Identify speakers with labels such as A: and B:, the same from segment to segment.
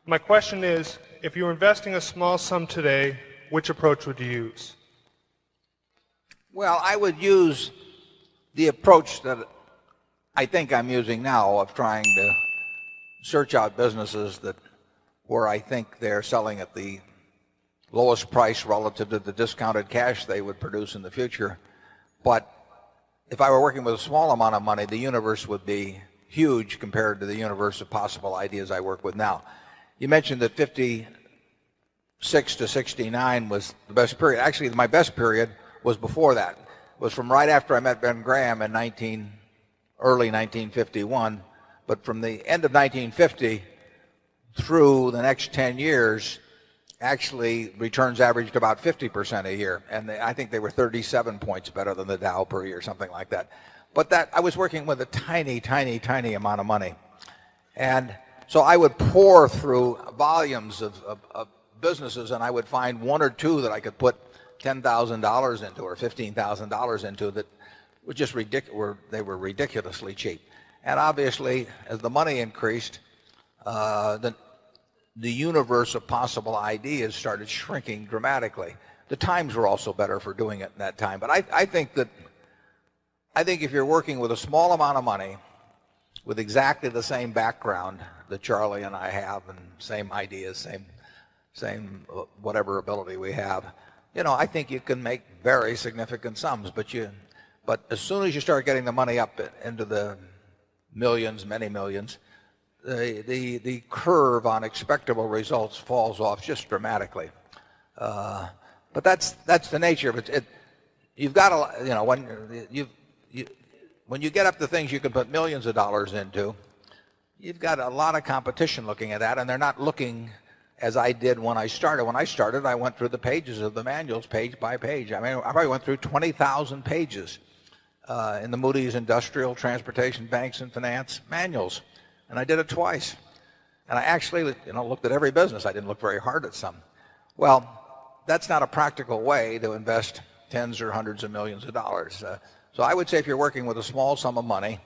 A: My question is, if you were investing a small sum today, which approach would you use?
B: Well, I would use the approach that I think I'm using now of trying to search out businesses where I think they're selling at the lowest price relative to the discounted cash they would produce in the future. But if I were working with a small amount of money, the universe would be huge compared to the universe of possible ideas I work with now. You mentioned that 56 to 69 was the best period. Actually, my best period was before that. It was from right after I met Ben Graham in early 1951. But from the end of 1950 through the next 10 years, actually returns averaged about 50% a year. And I think they were 37 points better than the Dow per year, something like that. But that I was working with a tiny, tiny, tiny amount of money. And so I would pour through volumes of businesses, and I would find one or two that I could put $10,000 into or $15,000 into that were just ridiculous. They were ridiculously cheap. And obviously, as the money increased, the universe of possible ideas started shrinking dramatically. The times were also better for doing it in that time. But I think if you're working with a small amount of money, with exactly the same background that Charlie and I have, and same ideas, same whatever ability we have, I think you can make very significant sums. But as soon as you start getting the money up into the millions, many millions, the curve on expectable results falls off just dramatically. But that's the nature of it. You've got to, when you get up to things you can put millions of dollars into, you've got a lot of competition looking at that, and they're not looking as I did when I started. When I started, I went through the pages of the manuals page by page. I mean, I probably went through 20,000 pages in the Moody's Industrial, Transportation, Banks, and Finance manuals. And I did it twice. And I actually, looked at every business. I didn't look very hard at some. Well, that's not a practical way to invest tens or hundreds of millions of dollars. So I would say if you're working with a small sum of money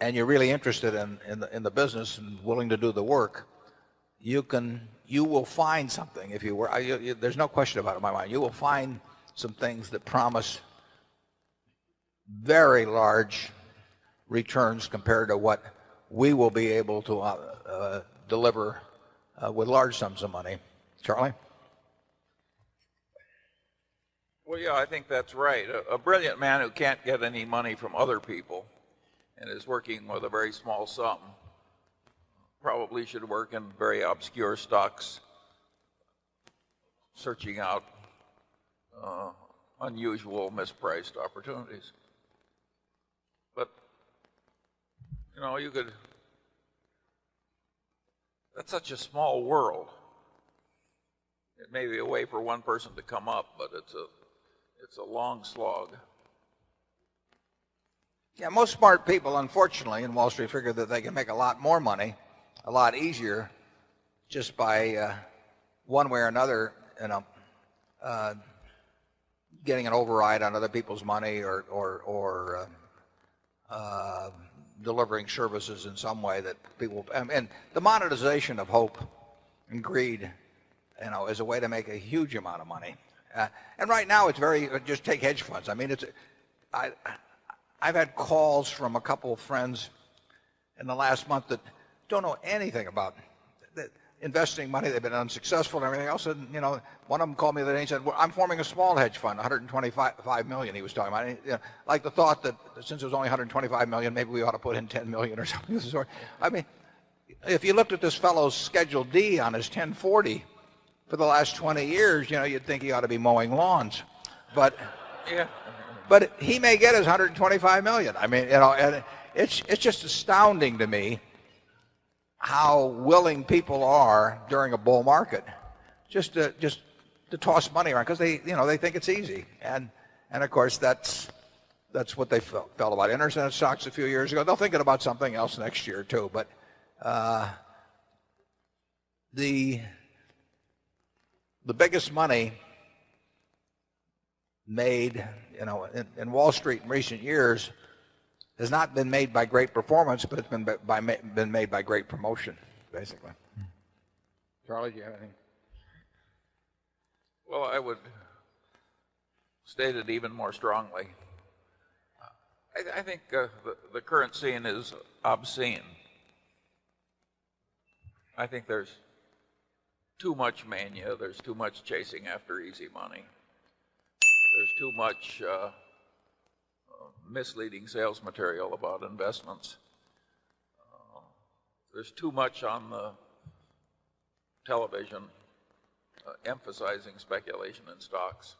B: and you're really interested in the business and willing to do the work, you will find something. If you were, there's no question about it in my mind. You will find some things that promise very large returns compared to what we will be able to deliver with large sums of money. Charlie?
C: Well, yeah, I think that's right. A brilliant man who can't get any money from other people and is working with a very small sum probably should work in very obscure stocks, searching out unusual mispriced opportunities. But, that's such a small world. It may be a way for one person to come up, but it's a long slog.
B: Yeah, most smart people, unfortunately, in Wall Street figure that they can make a lot more money, a lot easier, just by one way or another, getting an override on other people's money or delivering services in some way that people. And the monetization of hope and greed, is a way to make a huge amount of money. And right now it's just take hedge funds. I mean, I've had calls from a couple of friends in the last month that don't know anything about investing money. They've been unsuccessful and everything else. And, one of them called me the other day and said, well, I'm forming a small hedge fund, 125 million he was talking about. Like the thought that since it was only 125 million, maybe we ought to put in 10 million or something of the sort. I mean, if you looked at this fellow's Schedule D on his 1040, for the last 20 years, you'd think he ought to be mowing lawns. But
C: Yeah.
B: but he may get his 125 million. I mean, and it's just astounding to me how willing people are during a bull market just to toss money around because they think it's easy. And of course that's what they felt about internet stocks a few years ago. They'll think about something else next year too. But the biggest money made, in Wall Street in recent years has not been made by great performance, but it's been made by great promotion. basically. Charlie, do you have anything?
C: Well, I would state it even more strongly. I think the current scene is obscene. I think there's too much mania. There's too much chasing after easy money. There's too much misleading sales material about investments. There's too much on the television emphasizing speculation in stocks.